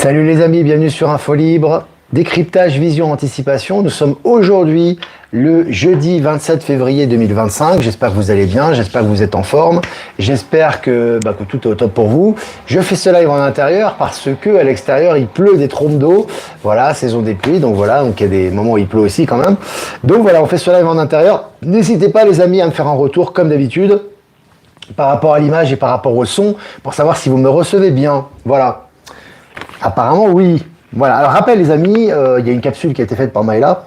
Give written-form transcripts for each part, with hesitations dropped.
Salut les amis, bienvenue sur Info Libre. Décryptage, vision, anticipation. Nous sommes aujourd'hui le jeudi 27 février 2025. J'espère que vous allez bien, j'espère que vous êtes en forme, j'espère que tout est au top pour vous. Je fais ce live en intérieur parce que à l'extérieur il pleut des trompes d'eau. Voilà, saison des pluies, donc il y a des moments où il pleut aussi quand même. Donc voilà, on fait ce live en intérieur. N'hésitez pas les amis à me faire un retour comme d'habitude par rapport à l'image et par rapport au son pour savoir si vous me recevez bien. Voilà. Apparemment, oui. Voilà. Alors, rappel, les amis, il y a une capsule qui a été faite par Maëla.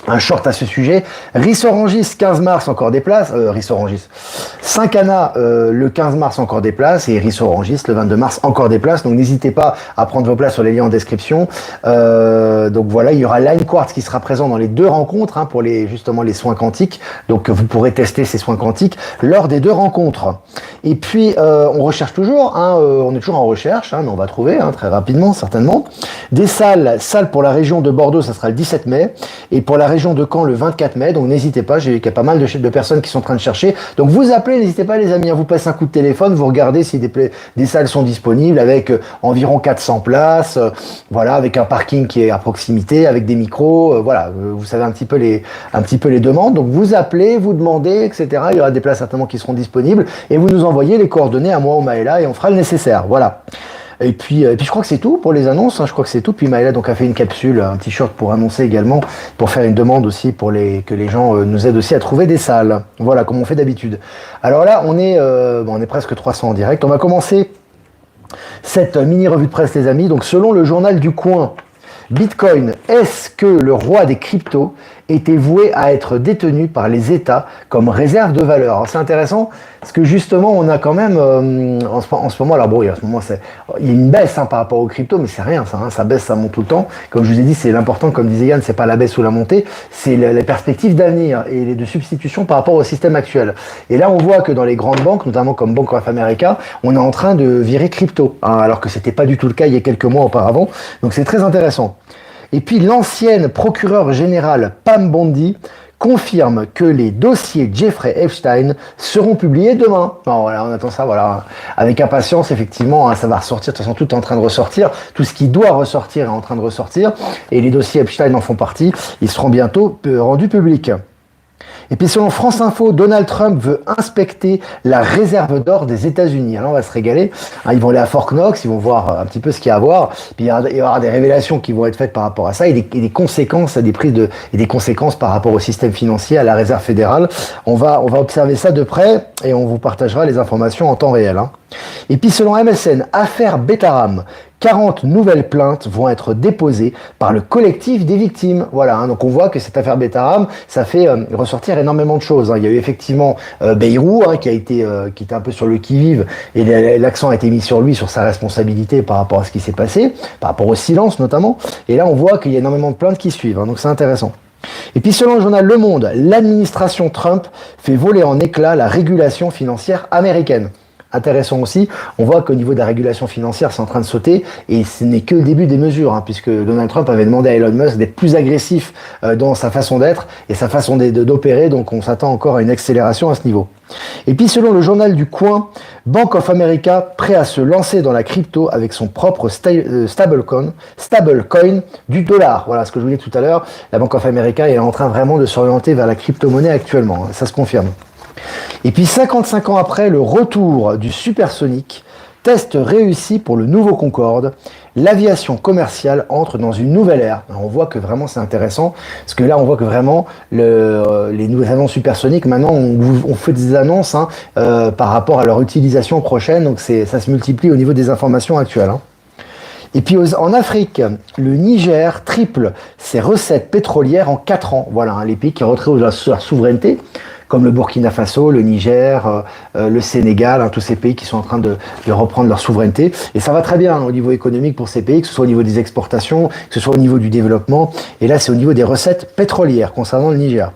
Un short à ce sujet. Rissorangis, 15 mars, encore des places. Rissorangis. Saint-Cana, le 15 mars, encore des places. Et Rissorangis, le 22 mars, encore des places. Donc, n'hésitez pas à prendre vos places sur les liens en description. Donc, voilà, il y aura Line Quartz qui sera présent dans les deux rencontres pour justement les soins quantiques. Donc, vous pourrez tester ces soins quantiques lors des deux rencontres. Et puis, on recherche toujours. On est toujours en recherche, mais on va trouver très rapidement, certainement. Des salles pour la région de Bordeaux, ça sera le 17 mai. Et pour la région de Caen le 24 mai, donc n'hésitez pas, j'ai vu qu'il y a pas mal de personnes qui sont en train de chercher, donc vous appelez, n'hésitez pas les amis, vous passez un coup de téléphone, vous regardez si des salles sont disponibles avec environ 400 places, voilà, avec un parking qui est à proximité, avec des micros, voilà, vous savez un petit peu les demandes, donc vous appelez, vous demandez, etc., il y aura des places certainement qui seront disponibles, et vous nous envoyez les coordonnées à moi ou Maëla, et on fera le nécessaire, voilà. Et puis je crois que c'est tout pour les annonces, je crois que c'est tout. Puis Maëla donc a fait une capsule, un t-shirt pour annoncer également, pour faire une demande aussi pour que les gens nous aident aussi à trouver des salles. Voilà, comme on fait d'habitude. Alors là, on est presque 300 en direct. On va commencer cette mini revue de presse les amis. Donc selon le journal du coin, Bitcoin, est-ce que le roi des cryptos était voué à être détenu par les États comme réserve de valeur? Alors c'est intéressant parce que justement on a quand même en ce moment, alors bon, il y a une baisse par rapport aux cryptos, mais c'est rien ça baisse, ça monte tout le temps. Comme je vous ai dit, c'est l'important, comme disait Yann, c'est pas la baisse ou la montée, c'est les perspectives d'avenir et de substitution par rapport au système actuel. Et là on voit que dans les grandes banques, notamment comme Bank of America, on est en train de virer crypto, alors que c'était pas du tout le cas il y a quelques mois auparavant. Donc c'est très intéressant. Et puis l'ancienne procureure générale Pam Bondi confirme que les dossiers Jeffrey Epstein seront publiés demain. Alors voilà, on attend ça, voilà, avec impatience, effectivement, ça va ressortir. De toute façon, tout est en train de ressortir. Tout ce qui doit ressortir est en train de ressortir. Et les dossiers Epstein en font partie. Ils seront bientôt rendus publics. Et puis selon France Info, Donald Trump veut inspecter la réserve d'or des États-Unis. Alors on va se régaler. Ils vont aller à Fort Knox, ils vont voir un petit peu ce qu'il y a à voir. Puis il y aura des révélations qui vont être faites par rapport à ça et des conséquences, et des conséquences par rapport au système financier, à la réserve fédérale. On va observer ça de près et on vous partagera les informations en temps réel. Et puis selon MSN, affaire Betaram, 40 nouvelles plaintes vont être déposées par le collectif des victimes. Voilà, donc on voit que cette affaire Betaram, ça fait ressortir énormément de choses. Il y a eu effectivement Bayrou qui était un peu sur le qui-vive et l'accent a été mis sur lui, sur sa responsabilité par rapport à ce qui s'est passé, par rapport au silence notamment. Et là, on voit qu'il y a énormément de plaintes qui suivent, donc c'est intéressant. Et puis selon le journal Le Monde, l'administration Trump fait voler en éclats la régulation financière américaine. Intéressant aussi, on voit qu'au niveau de la régulation financière, c'est en train de sauter et ce n'est que le début des mesures, puisque Donald Trump avait demandé à Elon Musk d'être plus agressif dans sa façon d'être et sa façon d'opérer, donc on s'attend encore à une accélération à ce niveau. Et puis selon le journal du coin, Bank of America prêt à se lancer dans la crypto avec son propre stablecoin du dollar. Voilà ce que je vous disais tout à l'heure, la Bank of America est en train vraiment de s'orienter vers la crypto-monnaie actuellement, ça se confirme. Et puis 55 ans après le retour du supersonique, test réussi pour le nouveau Concorde, l'aviation commerciale entre dans une nouvelle ère. Alors on voit que vraiment c'est intéressant, parce que là on voit que vraiment les nouveaux avions supersoniques, maintenant on fait des annonces par rapport à leur utilisation prochaine, donc ça se multiplie au niveau des informations actuelles. Et puis en Afrique, le Niger triple ses recettes pétrolières en 4 ans. Voilà, les pays qui retrouvent leur souveraineté, comme le Burkina Faso, le Niger, le Sénégal, tous ces pays qui sont en train de reprendre leur souveraineté. Et ça va très bien au niveau économique pour ces pays, que ce soit au niveau des exportations, que ce soit au niveau du développement. Et là, c'est au niveau des recettes pétrolières concernant le Niger.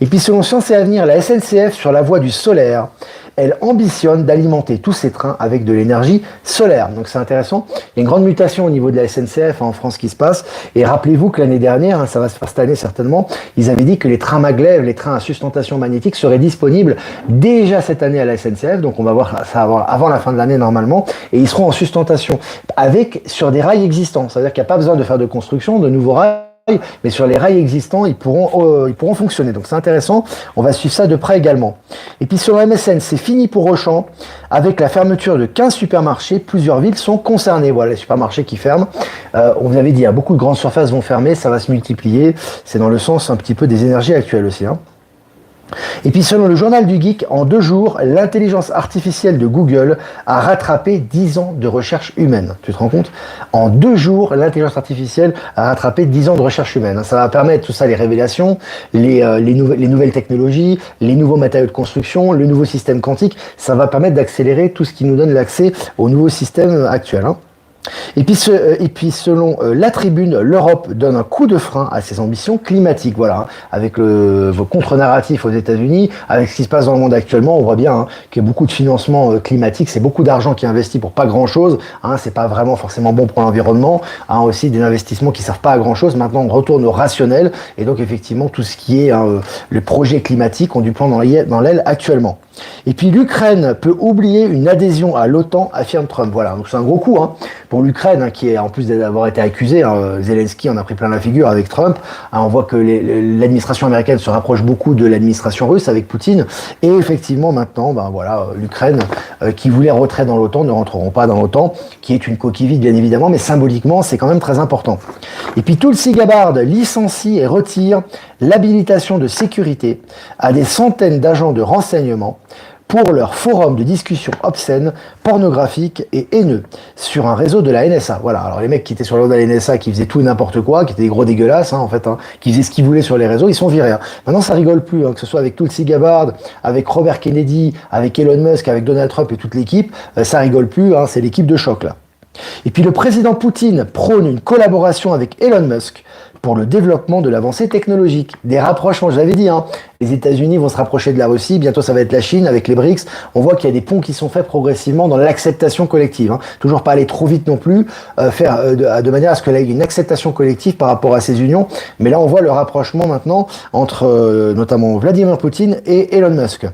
Et puis selon Sciences et Avenir, la SNCF sur la voie du solaire elle ambitionne d'alimenter tous ses trains avec de l'énergie solaire. Donc c'est intéressant. Il y a une grande mutation au niveau de la SNCF en France qui se passe. Et rappelez-vous que l'année dernière, ça va se faire cette année certainement, ils avaient dit que les trains maglev, les trains à sustentation magnétique seraient disponibles déjà cette année à la SNCF. Donc on va voir ça avant la fin de l'année normalement. Et ils seront en sustentation sur des rails existants. C'est-à-dire qu'il n'y a pas besoin de faire de construction, de nouveaux rails. Mais sur les rails existants, ils pourront fonctionner. Donc c'est intéressant, on va suivre ça de près également. Et puis sur MSN, c'est fini pour Auchan. Avec la fermeture de 15 supermarchés, plusieurs villes sont concernées. Voilà, les supermarchés qui ferment. On vous avait dit, beaucoup de grandes surfaces vont fermer, ça va se multiplier. C'est dans le sens un petit peu des énergies actuelles aussi. Et puis selon le journal du Geek, en 2 jours, l'intelligence artificielle de Google a rattrapé 10 ans de recherche humaine. Tu te rends compte? En 2 jours, l'intelligence artificielle a rattrapé 10 ans de recherche humaine. Ça va permettre tout ça, les révélations, les nouvelles technologies, les nouveaux matériaux de construction, le nouveau système quantique. Ça va permettre d'accélérer tout ce qui nous donne l'accès au nouveau système actuel. Et puis selon La Tribune, l'Europe donne un coup de frein à ses ambitions climatiques. Voilà, avec vos contre-narratifs aux États-Unis, avec ce qui se passe dans le monde actuellement, on voit bien qu'il y a beaucoup de financement climatique, c'est beaucoup d'argent qui est investi pour pas grand-chose. C'est pas vraiment forcément bon pour l'environnement. Aussi des investissements qui servent pas à grand-chose. Maintenant, on retourne au rationnel, et donc effectivement tout ce qui est le projet climatique ont du plomb dans l'aile actuellement. Et puis l'Ukraine peut oublier une adhésion à l'OTAN, affirme Trump. Voilà, donc c'est un gros coup pour l'Ukraine, qui est en plus d'avoir été accusé. Zelensky en a pris plein la figure avec Trump. On voit que l'administration américaine se rapproche beaucoup de l'administration russe avec Poutine. Et effectivement maintenant, l'Ukraine qui voulait retrait dans l'OTAN ne rentreront pas dans l'OTAN, qui est une coquille vide bien évidemment, mais symboliquement c'est quand même très important. Et puis Tulsi Gabbard licencie et retire l'habilitation de sécurité à des centaines d'agents de renseignement pour leur forum de discussion obscène, pornographique et haineux sur un réseau de la NSA. Voilà, alors les mecs qui étaient sur le réseau de la NSA, qui faisaient tout et n'importe quoi, qui étaient des gros dégueulasses, qui faisaient ce qu'ils voulaient sur les réseaux, ils sont virés. Maintenant, ça rigole plus, que ce soit avec Tulsi Gabbard, avec Robert Kennedy, avec Elon Musk, avec Donald Trump et toute l'équipe, ça rigole plus, c'est l'équipe de choc là. Et puis le président Poutine prône une collaboration avec Elon Musk pour le développement de l'avancée technologique. Des rapprochements, je l'avais dit, les États-Unis vont se rapprocher de la Russie, bientôt ça va être la Chine avec les BRICS. On voit qu'il y a des ponts qui sont faits progressivement dans l'acceptation collective. Toujours pas aller trop vite non plus, faire de manière à ce qu'il y ait une acceptation collective par rapport à ces unions. Mais là, on voit le rapprochement maintenant entre notamment Vladimir Poutine et Elon Musk.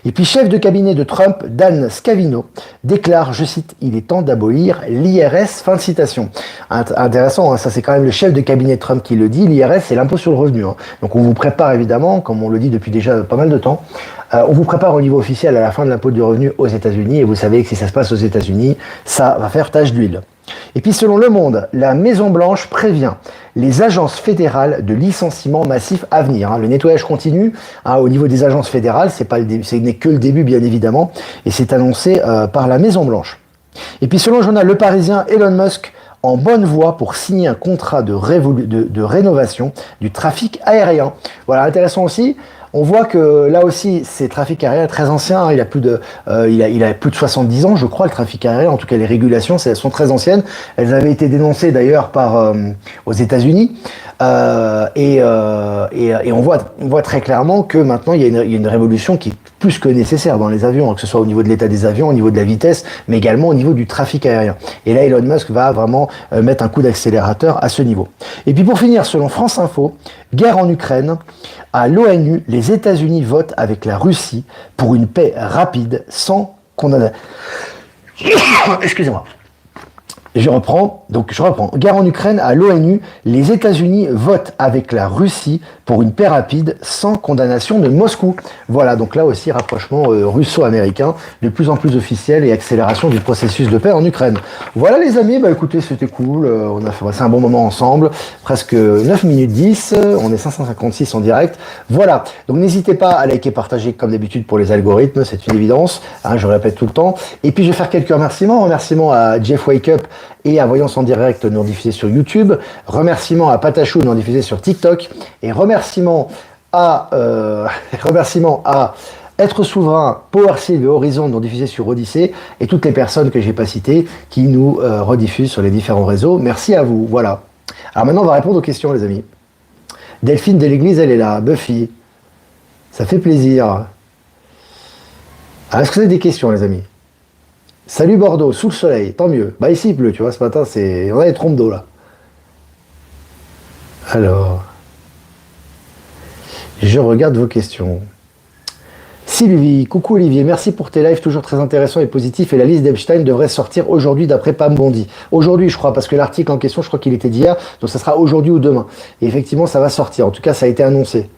Et puis, chef de cabinet de Trump, Dan Scavino, déclare, je cite, « Il est temps d'abolir l'IRS », fin de citation. Intéressant, ça c'est quand même le chef de cabinet de Trump qui le dit, l'IRS c'est l'impôt sur le revenu. Donc on vous prépare évidemment, comme on le dit depuis déjà pas mal de temps, on vous prépare au niveau officiel à la fin de l'impôt du revenu aux États-Unis, et vous savez que si ça se passe aux États-Unis, ça va faire tache d'huile. Et puis selon Le Monde, la Maison-Blanche prévient les agences fédérales de licenciements massifs à venir. Le nettoyage continue au niveau des agences fédérales, ce n'est que le début bien évidemment, et c'est annoncé par la Maison-Blanche. Et puis selon le journal Le Parisien, Elon Musk en bonne voie pour signer un contrat de rénovation du trafic aérien. Voilà, intéressant aussi. On voit que là aussi, c'est trafic aérien très ancien. Il a plus de 70 ans, je crois, le trafic aérien. En tout cas, les régulations, elles sont très anciennes. Elles avaient été dénoncées d'ailleurs aux États-Unis. Et on voit très clairement que maintenant, il y a une révolution qui est plus que nécessaire dans les avions, que ce soit au niveau de l'état des avions, au niveau de la vitesse, mais également au niveau du trafic aérien. Et là, Elon Musk va vraiment mettre un coup d'accélérateur à ce niveau. Et puis pour finir, selon France Info, guerre en Ukraine, à l'ONU, les États-Unis votent avec la Russie pour une paix rapide sans condamnation. Excusez-moi. Je reprends. Guerre en Ukraine, à l'ONU, les États-Unis votent avec la Russie pour une paix rapide sans condamnation de Moscou. Voilà, donc là aussi, rapprochement russo-américain, de plus en plus officiel et accélération du processus de paix en Ukraine. Voilà les amis, écoutez, c'était cool, on a passé un bon moment ensemble, presque 9 minutes 10, on est 556 en direct. Voilà, donc n'hésitez pas à liker, partager comme d'habitude pour les algorithmes, c'est une évidence, je répète tout le temps. Et puis je vais faire quelques remerciements à Jeff Wake Up et à Voyance en direct non diffusé sur YouTube, remerciements à Patachou non diffusé sur TikTok, et remerciements à Être Souverain, PowerSeed et Horizon non diffusé sur Odyssée, et toutes les personnes que j'ai pas citées qui nous rediffusent sur les différents réseaux. Merci à vous, voilà. Alors maintenant on va répondre aux questions les amis. Delphine de l'église elle est là, Buffy, ça fait plaisir. Alors, est-ce que vous avez des questions, les amis? Salut Bordeaux, sous le soleil, tant mieux. Bah ici il pleut, tu vois, ce matin, on a des trompes d'eau là. Alors, je regarde vos questions. Sylvie, coucou Olivier, merci pour tes lives toujours très intéressants et positifs. Et la liste d'Epstein devrait sortir aujourd'hui d'après Pam Bondi. Aujourd'hui, je crois, parce que l'article en question, je crois qu'il était d'hier, donc ça sera aujourd'hui ou demain. Et effectivement, ça va sortir. En tout cas, ça a été annoncé.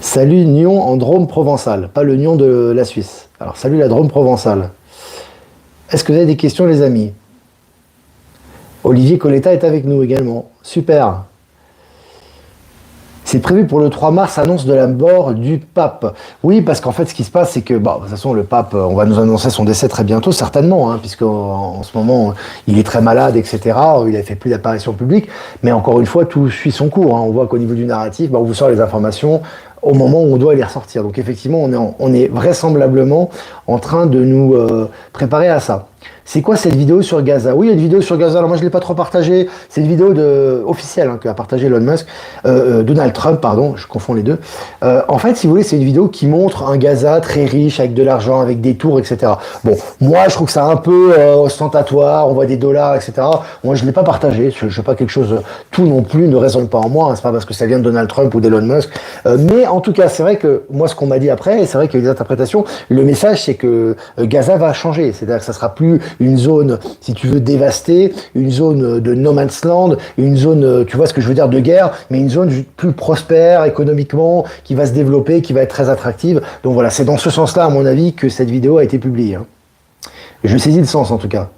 Salut Nyon en Drôme provençal, pas le Nyon de la Suisse. Alors, salut la Drôme provençale. Est-ce que vous avez des questions, les amis? Olivier Coletta est avec nous également. Super. C'est prévu pour le 3 mars, annonce de la mort du pape. Oui, parce qu'en fait, ce qui se passe, c'est que, bon, de toute façon, le pape, on va nous annoncer son décès très bientôt, certainement, hein, puisqu'en en ce moment, il est très malade, etc. Il a fait plus d'apparitions publiques. Mais encore une fois, tout suit son cours. Hein. On voit qu'au niveau du narratif, on vous sort les informations au moment où on doit les ressortir. Donc effectivement, on est vraisemblablement en train de nous préparer à ça. C'est quoi cette vidéo sur Gaza? Oui, il y a une vidéo sur Gaza. Alors moi, je ne l'ai pas trop partagée. C'est une vidéo officielle qu'a partagé Elon Musk, Donald Trump, pardon, je confonds les deux. En fait, si vous voulez, c'est une vidéo qui montre un Gaza très riche, avec de l'argent, avec des tours, etc. Bon, moi, je trouve que c'est un peu ostentatoire. On voit des dollars, etc. Moi, je ne l'ai pas partagé. Je ne sais pas quelque chose. Tout non plus ne résonne pas en moi. Hein. C'est pas parce que ça vient de Donald Trump ou d'Elon Musk. Mais en tout cas, c'est vrai que moi, ce qu'on m'a dit après, c'est vrai qu'il y a eu des interprétations. Le message, c'est que Gaza va changer. C'est-à-dire que ça sera plus une zone, si tu veux, dévastée, une zone de no man's land, une zone, tu vois ce que je veux dire, de guerre, mais une zone plus prospère économiquement, qui va se développer, qui va être très attractive. Donc voilà, c'est dans ce sens-là, à mon avis, que cette vidéo a été publiée. Hein. Je saisis le sens, en tout cas.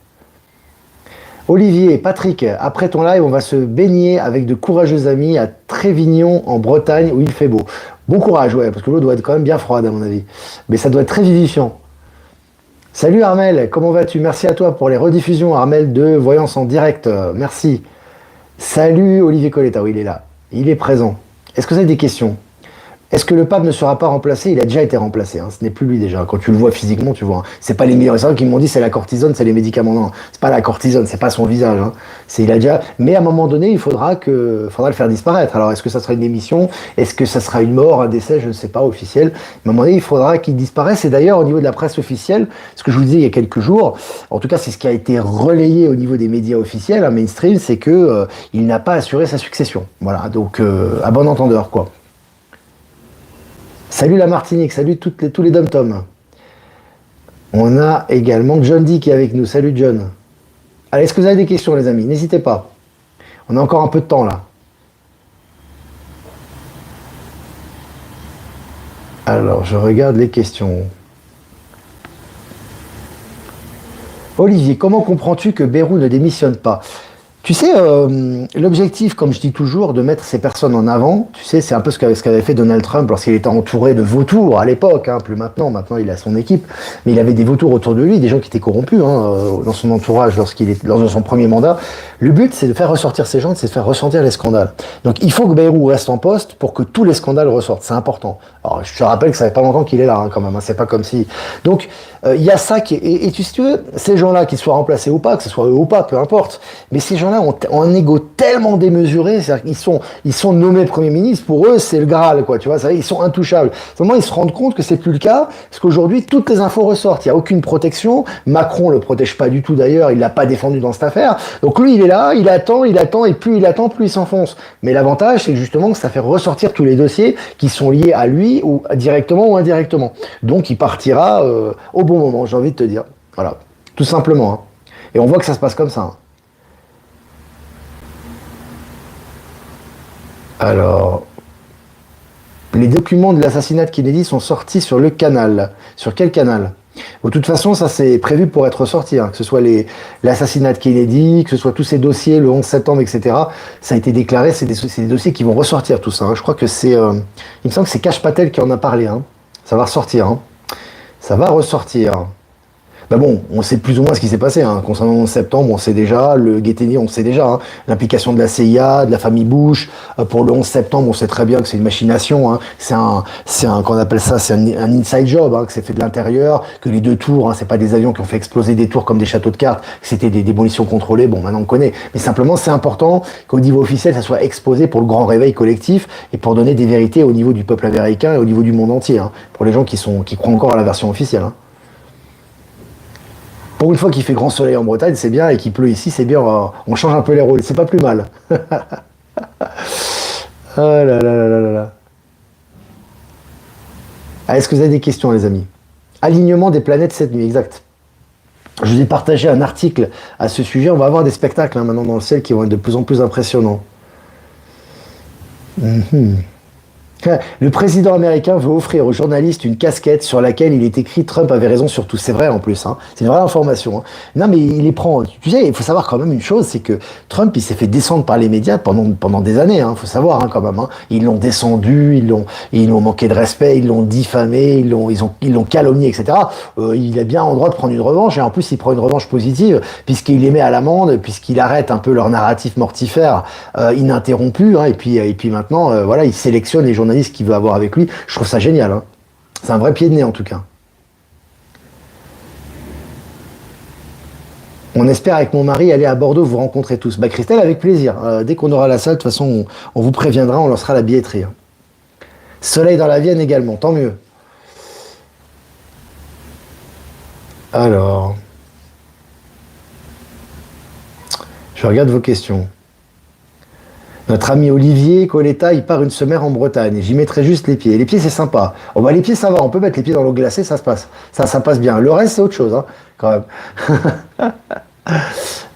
Olivier, Patrick, après ton live, on va se baigner avec de courageux amis à Trévignon, en Bretagne, où il fait beau. Bon courage, ouais, parce que l'eau doit être quand même bien froide, à mon avis. Mais ça doit être très vivifiant. Salut Armel, comment vas-tu? Merci à toi pour les rediffusions, Armel de Voyance en direct. Merci. Salut Olivier Coletta, oui, il est là. Il est présent. Est-ce que vous avez des questions? Est-ce que le pape ne sera pas remplacé? Il a déjà été remplacé. Hein. Ce n'est plus lui déjà. Quand tu le vois physiquement, tu vois. Hein. C'est pas les médicaments qui m'ont dit c'est la cortisone, c'est les médicaments. Non, c'est pas la cortisone, c'est pas son visage. Hein. C'est il a déjà. Mais à un moment donné, il faudra le faire disparaître. Alors est-ce que ça sera une émission? Est-ce que ça sera une mort, un décès? Je ne sais pas officiel. Mais à un moment donné, il faudra qu'il disparaisse. Et d'ailleurs, au niveau de la presse officielle, ce que je vous disais il y a quelques jours, en tout cas, c'est ce qui a été relayé au niveau des médias officiels, hein, mainstream, c'est que il n'a pas assuré sa succession. Voilà. Donc à bon entendeur, quoi. Salut la Martinique, salut tous les dom-toms. On a également John D qui est avec nous. Salut John. Allez, est-ce que vous avez des questions les amis? N'hésitez pas. On a encore un peu de temps là. Alors, je regarde les questions. Olivier, comment comprends-tu que Bayrou ne démissionne pas? Tu sais, l'objectif, comme je dis toujours, de mettre ces personnes en avant, tu sais, c'est un peu ce qu'avait fait Donald Trump lorsqu'il était entouré de vautours à l'époque, hein, plus maintenant, maintenant il a son équipe, mais il avait des vautours autour de lui, des gens qui étaient corrompus dans son entourage lors de son premier mandat. Le but, c'est de faire ressortir ces gens, c'est de faire ressortir les scandales. Donc il faut que Bayrou reste en poste pour que tous les scandales ressortent, c'est important. Alors je te rappelle que ça fait pas longtemps qu'il est là, hein, quand même, hein, c'est pas comme si... Donc il y a ça qui est... Et si tu veux, ces gens-là, qu'ils soient remplacés ou pas, que ce soit eux ou pas, peu importe, mais ces gens-là ont un ego tellement démesuré, c'est-à-dire qu'ils sont nommés Premier ministre, pour eux c'est le Graal, quoi, tu vois, ils sont intouchables. Seulement ils se rendent compte que c'est plus le cas, parce qu'aujourd'hui toutes les infos ressortent, il n'y a aucune protection, Macron le protège pas du tout d'ailleurs, il l'a pas défendu dans cette affaire, donc lui il est là, il attend, et plus il attend, plus il s'enfonce. Mais l'avantage c'est que justement ça fait ressortir tous les dossiers qui sont liés à lui, ou directement ou indirectement. Donc il partira au bon moment, j'ai envie de te dire. Voilà, tout simplement. Hein. Et on voit que ça se passe comme ça. Hein. Alors, les documents de l'assassinat de Kennedy sont sortis sur le canal. Sur quel canal? De toute façon, ça c'est prévu pour être sorti, hein. Que ce soit l'assassinat de Kennedy, que ce soit tous ces dossiers, le 11 septembre, etc. Ça a été déclaré, c'est des dossiers qui vont ressortir tout ça. Hein. Je crois que il me semble que c'est Kash Patel qui en a parlé. Hein. Ça va ressortir. Hein. Ça va ressortir. Bah bon, on sait plus ou moins ce qui s'est passé. Hein. Concernant le 11 septembre, on sait déjà, le Gueteni, on sait déjà. Hein. L'implication de la CIA, de la famille Bush. Pour le 11 septembre, on sait très bien que c'est une machination. Hein. Qu'on appelle ça, c'est un inside job, hein, que c'est fait de l'intérieur, que les deux tours, hein, c'est pas des avions qui ont fait exploser des tours comme des châteaux de cartes, que c'était des démolitions contrôlées. Bon, maintenant on connaît. Mais simplement, c'est important qu'au niveau officiel, ça soit exposé pour le grand réveil collectif et pour donner des vérités au niveau du peuple américain et au niveau du monde entier. Hein, pour les gens qui croient encore à la version officielle. Hein. Pour une fois qu'il fait grand soleil en Bretagne, c'est bien, et qu'il pleut ici, c'est bien, on change un peu les rôles, c'est pas plus mal. Ah là là là là là là. Ah, est-ce que vous avez des questions, les amis? Alignement des planètes cette nuit, exact. Je vous ai partagé un article à ce sujet, on va avoir des spectacles hein, maintenant dans le ciel qui vont être de plus en plus impressionnants. Mhm. Le président américain veut offrir aux journalistes une casquette sur laquelle il est écrit Trump avait raison sur tout. C'est vrai en plus, hein. C'est une vraie information. Hein. Non mais il les prend. Tu sais, il faut savoir quand même une chose, c'est que Trump il s'est fait descendre par les médias pendant des années. Hein. Faut savoir hein, quand même. Hein. Ils l'ont descendu, ils l'ont manqué de respect, ils l'ont diffamé, ils l'ont calomnié, etc. Il est bien en droit de prendre une revanche et en plus il prend une revanche positive puisqu'il les met à l'amende, puisqu'il arrête un peu leur narratif mortifère ininterrompu. Hein, et puis maintenant, voilà, il sélectionne les journalistes qu'il veut avoir avec lui. Je trouve ça génial. Hein. C'est un vrai pied de nez en tout cas. On espère avec mon mari aller à Bordeaux vous rencontrer tous. Bah Christelle, avec plaisir. Dès qu'on aura la salle, de toute façon, on vous préviendra, on lancera la billetterie. Hein. Soleil dans la Vienne également, tant mieux. Alors, je regarde vos questions. Notre ami Olivier Coletta, il part une semaine en Bretagne. J'y mettrai juste les pieds. Les pieds, c'est sympa. Oh, bah, les pieds, ça va. On peut mettre les pieds dans l'eau glacée, ça se passe. Ça passe bien. Le reste, c'est autre chose, hein, quand même.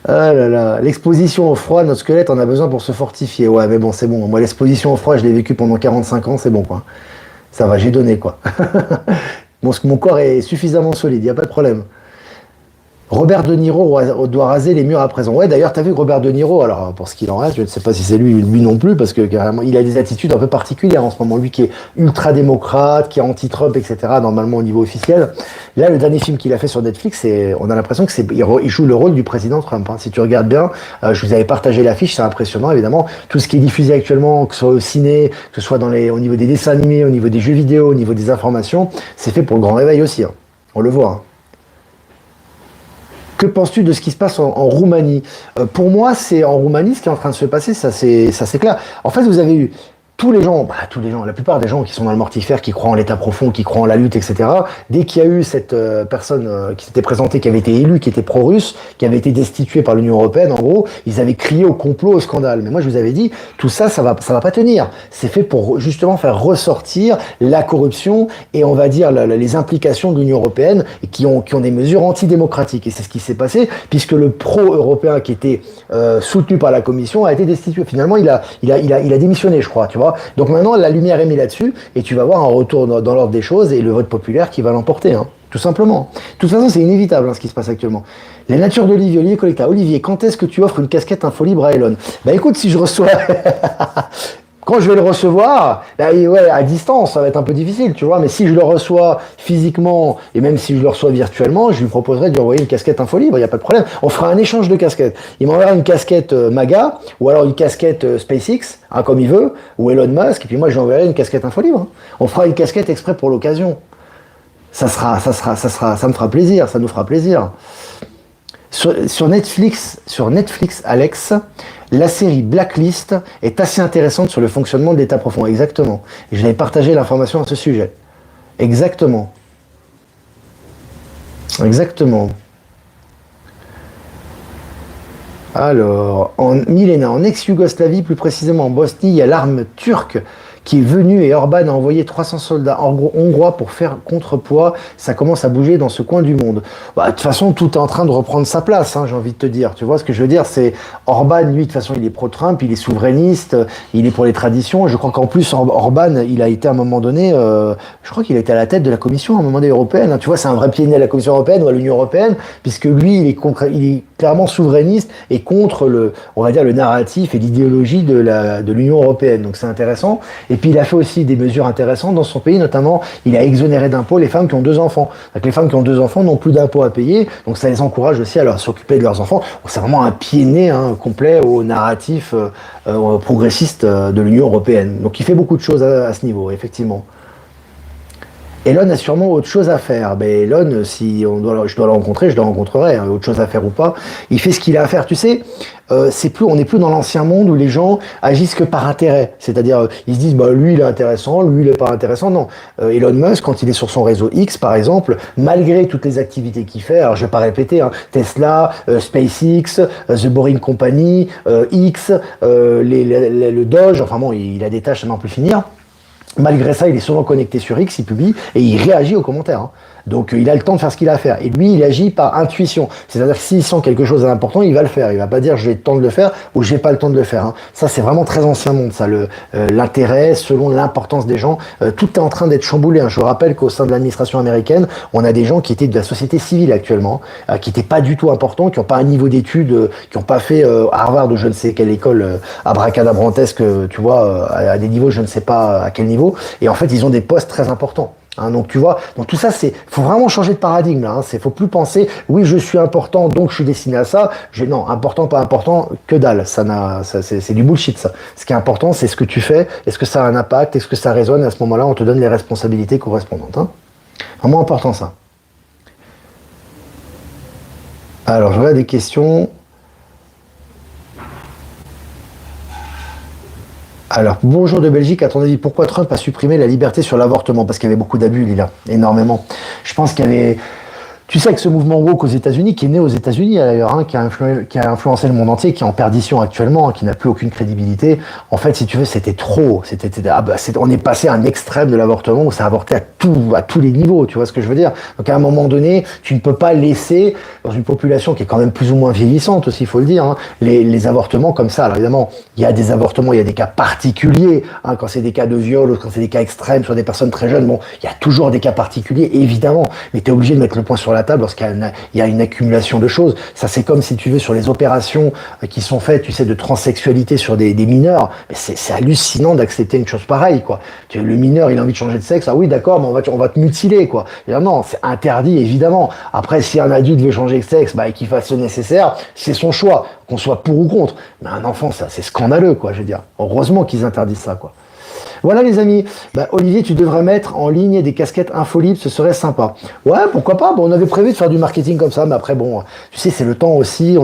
Ah là là. L'exposition au froid, notre squelette en a besoin pour se fortifier. Ouais, mais bon, c'est bon. Moi, l'exposition au froid, je l'ai vécu pendant 45 ans, c'est bon, quoi. Ça va, j'ai donné, quoi. Mon corps est suffisamment solide, il n'y a pas de problème. Robert De Niro doit raser les murs à présent. Ouais, d'ailleurs, t'as vu Robert De Niro, alors pour ce qu'il en reste, je ne sais pas si c'est lui non plus, parce que carrément, il a des attitudes un peu particulières en ce moment. Lui qui est ultra-démocrate, qui est anti-Trump, etc., normalement au niveau officiel. Là, le dernier film qu'il a fait sur Netflix, on a l'impression qu'il joue le rôle du président Trump. Hein. Si tu regardes bien, je vous avais partagé l'affiche, c'est impressionnant, évidemment. Tout ce qui est diffusé actuellement, que ce soit au ciné, que ce soit au niveau des dessins animés, au niveau des jeux vidéo, au niveau des informations, c'est fait pour le grand réveil aussi. Hein. On le voit. Hein. Que penses-tu de ce qui se passe en Roumanie? Pour moi, c'est en Roumanie ce qui est en train de se passer, ça c'est clair. En fait, vous avez eu tous les gens, la plupart des gens qui sont dans le mortifère, qui croient en l'état profond, qui croient en la lutte, etc. Dès qu'il y a eu cette personne qui s'était présentée, qui avait été élue, qui était pro-russe, qui avait été destituée par l'Union européenne, en gros, ils avaient crié au complot, au scandale. Mais moi, je vous avais dit, tout ça, ça va pas tenir. C'est fait pour justement faire ressortir la corruption et on va dire les implications de l'Union européenne qui ont des mesures antidémocratiques. Et c'est ce qui s'est passé, puisque le pro-européen qui était soutenu par la Commission a été destitué. Finalement, il a démissionné, je crois, tu vois. Donc maintenant, la lumière est mise là-dessus et tu vas voir un retour dans l'ordre des choses et le vote populaire qui va l'emporter, hein, tout simplement. De toute façon, c'est inévitable hein, ce qui se passe actuellement. La nature d'Olivier, Olivier Collecta. Olivier, quand est-ce que tu offres une casquette infolibre à Elon? Bah écoute, si je reçois... Quand je vais le recevoir, bah, ouais, à distance, ça va être un peu difficile, tu vois, mais si je le reçois physiquement, et même si je le reçois virtuellement, je lui proposerai de lui envoyer une casquette info libre, il n'y a pas de problème. On fera un échange de casquettes. Il m'enverra une casquette MAGA, ou alors une casquette SpaceX, hein, comme il veut, ou Elon Musk, et puis moi je lui enverrai une casquette info libre. Hein. On fera une casquette exprès pour l'occasion. Ça me fera plaisir, ça nous fera plaisir. Sur Netflix, Alex, la série Blacklist est assez intéressante sur le fonctionnement de l'état profond. Exactement. Et je l'avais partagé l'information à ce sujet. Exactement. Exactement. Alors, Milena, en ex-Yougoslavie, plus précisément en Bosnie, il y a l'arme turque qui est venue et Orban a envoyé 300 soldats hongrois pour faire contrepoids. Ça commence à bouger dans ce coin du monde. Bah, de toute façon, tout est en train de reprendre sa place, hein, j'ai envie de te dire. Tu vois ce que je veux dire? C'est Orban, lui, de toute façon, il est pro-Trump, il est souverainiste, il est pour les traditions. Je crois qu'en plus, Orban, il a été à un moment donné, je crois qu'il a été à la tête de la Commission à un moment donné européenne. Hein. Tu vois, c'est un vrai pied de nez à la Commission européenne ou à l'Union européenne, puisque lui, il est clairement souverainiste et contre on va dire, le narratif et l'idéologie de l'Union européenne. Donc c'est intéressant. Et Et puis il a fait aussi des mesures intéressantes dans son pays, notamment il a exonéré d'impôts les femmes qui ont 2 enfants. Donc les femmes qui ont 2 enfants n'ont plus d'impôts à payer, donc ça les encourage aussi à s'occuper de leurs enfants. C'est vraiment un pied nez complet au narratif progressiste de l'Union européenne. Donc il fait beaucoup de choses à ce niveau, effectivement. Elon a sûrement autre chose à faire. Mais Elon, si je dois le rencontrer, je le rencontrerai. Autre chose à faire ou pas, il fait ce qu'il a à faire. Tu sais, on n'est plus dans l'ancien monde où les gens agissent que par intérêt. C'est-à-dire, ils se disent, bah lui il est intéressant, lui il est pas intéressant. Non, Elon Musk, quand il est sur son réseau X, par exemple, malgré toutes les activités qu'il fait, alors je vais pas répéter, Tesla, SpaceX, The Boring Company, X, le Doge. Enfin bon, il a des tâches à n'en plus finir. Malgré ça, il est souvent connecté sur X, il publie et il réagit aux commentaires. Donc il a le temps de faire ce qu'il a à faire. Et lui, il agit par intuition. C'est-à-dire que s'il sent quelque chose d'important, il va le faire. Il va pas dire j'ai le temps de le faire ou j'ai pas le temps de le faire. Ça, c'est vraiment très ancien monde, ça. L'intérêt selon l'importance des gens. Tout est en train d'être chamboulé. Je vous rappelle qu'au sein de l'administration américaine, on a des gens qui étaient de la société civile actuellement, qui n'étaient pas du tout importants, qui n'ont pas un niveau d'études, qui n'ont pas fait Harvard ou je ne sais quelle école abracadabrantesque, tu vois, à des niveaux, je ne sais pas à quel niveau. Et en fait, ils ont des postes très importants. Donc tu vois, donc tout ça faut vraiment changer de paradigme là. Faut plus penser, oui je suis important donc je suis destiné à ça. Non, important pas important, que dalle. C'est du bullshit ça. Ce qui est important c'est ce que tu fais. Est-ce que ça a un impact, est-ce que ça résonne? À ce moment-là, on te donne les responsabilités correspondantes. Vraiment important ça. Alors je regarde des questions. Alors, bonjour de Belgique, à ton avis, pourquoi Trump a supprimé la liberté sur l'avortement? Parce qu'il y avait beaucoup d'abus, Lila, énormément. Je pense qu'il y avait... Tu sais que ce mouvement woke aux États-Unis, qui est né aux États-Unis d'ailleurs, qui a influencé le monde entier, qui est en perdition actuellement, qui n'a plus aucune crédibilité. En fait, si tu veux, c'était trop. On est passé à un extrême de l'avortement où ça avortait à tous les niveaux. Tu vois ce que je veux dire? Donc à un moment donné, tu ne peux pas laisser dans une population qui est quand même plus ou moins vieillissante aussi, il faut le dire, les avortements comme ça. Alors évidemment, il y a des avortements, il y a des cas particuliers, quand c'est des cas de viol ou quand c'est des cas extrêmes sur des personnes très jeunes. Bon, il y a toujours des cas particuliers, évidemment, mais tu es obligé de mettre le point sur la table lorsqu'il y a une accumulation de choses. Ça, c'est comme si tu veux sur les opérations qui sont faites, tu sais, de transsexualité sur des mineurs. Mais c'est hallucinant d'accepter une chose pareille, quoi. Le mineur, il a envie de changer de sexe. Ah oui, d'accord, mais on va te mutiler, quoi. Non, c'est interdit, évidemment. Après, si un adulte veut changer de sexe, et qu'il fasse le nécessaire, c'est son choix, qu'on soit pour ou contre. Mais un enfant, ça, c'est scandaleux, quoi, je veux dire. Heureusement qu'ils interdisent ça, quoi. Voilà les amis, Olivier, tu devrais mettre en ligne des casquettes infolibles, ce serait sympa. Ouais, pourquoi pas, on avait prévu de faire du marketing comme ça, mais après bon, tu sais, c'est le temps aussi,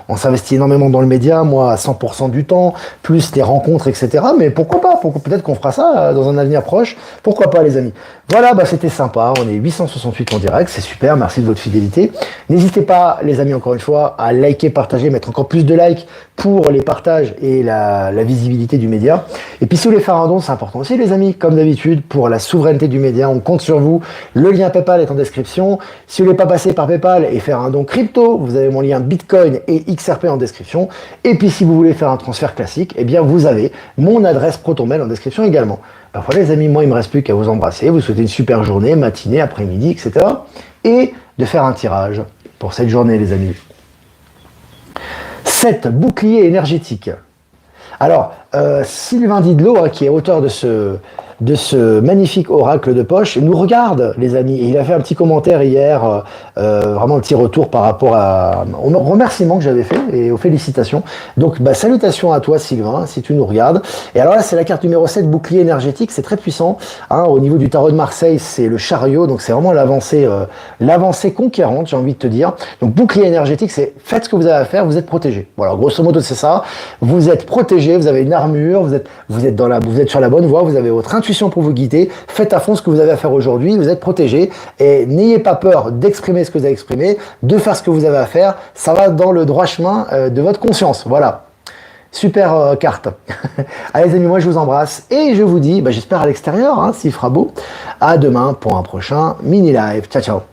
on s'investit énormément dans le média, moi à 100% du temps, plus les rencontres, etc. Mais pourquoi pas, peut-être qu'on fera ça dans un avenir proche, pourquoi pas les amis. Voilà, c'était sympa, on est 868 en direct, c'est super, merci de votre fidélité. N'hésitez pas les amis, encore une fois, à liker, partager, mettre encore plus de likes pour les partages et la visibilité du média. Et puis si vous voulez faire un don, c'est important aussi les amis, comme d'habitude, pour la souveraineté du média, on compte sur vous. Le lien PayPal est en description. Si vous voulez pas passer par PayPal et faire un don crypto, vous avez mon lien Bitcoin et XRP en description. Et puis si vous voulez faire un transfert classique, eh bien vous avez mon adresse ProtonMail en description également. Voilà les amis, moi il me reste plus qu'à vous embrasser, vous souhaiter une super journée, matinée, après-midi, etc. Et de faire un tirage pour cette journée les amis. 7 boucliers énergétiques. Alors, Sylvain Didlot, qui est auteur de ce magnifique oracle de poche, nous regarde, les amis. Et il a fait un petit commentaire hier, vraiment un petit retour par rapport au remerciement que j'avais fait et aux félicitations. Donc, salutations à toi, Sylvain, si tu nous regardes. Et alors là, c'est la carte numéro 7, bouclier énergétique. C'est très puissant. Au niveau du tarot de Marseille, c'est le chariot. Donc, c'est vraiment l'avancée conquérante, j'ai envie de te dire. Donc, bouclier énergétique, c'est faites ce que vous avez à faire, vous êtes protégé. Voilà, grosso modo, c'est ça. Vous êtes protégé, vous avez une armure, vous êtes sur la bonne voie, vous avez votre intuition pour vous guider, faites à fond ce que vous avez à faire aujourd'hui, vous êtes protégé et n'ayez pas peur d'exprimer ce que vous avez exprimé, de faire ce que vous avez à faire, ça va dans le droit chemin de votre conscience, voilà. Super carte. Allez les amis, moi je vous embrasse et je vous dis, j'espère à l'extérieur, s'il fera beau, à demain pour un prochain mini live. Ciao ciao.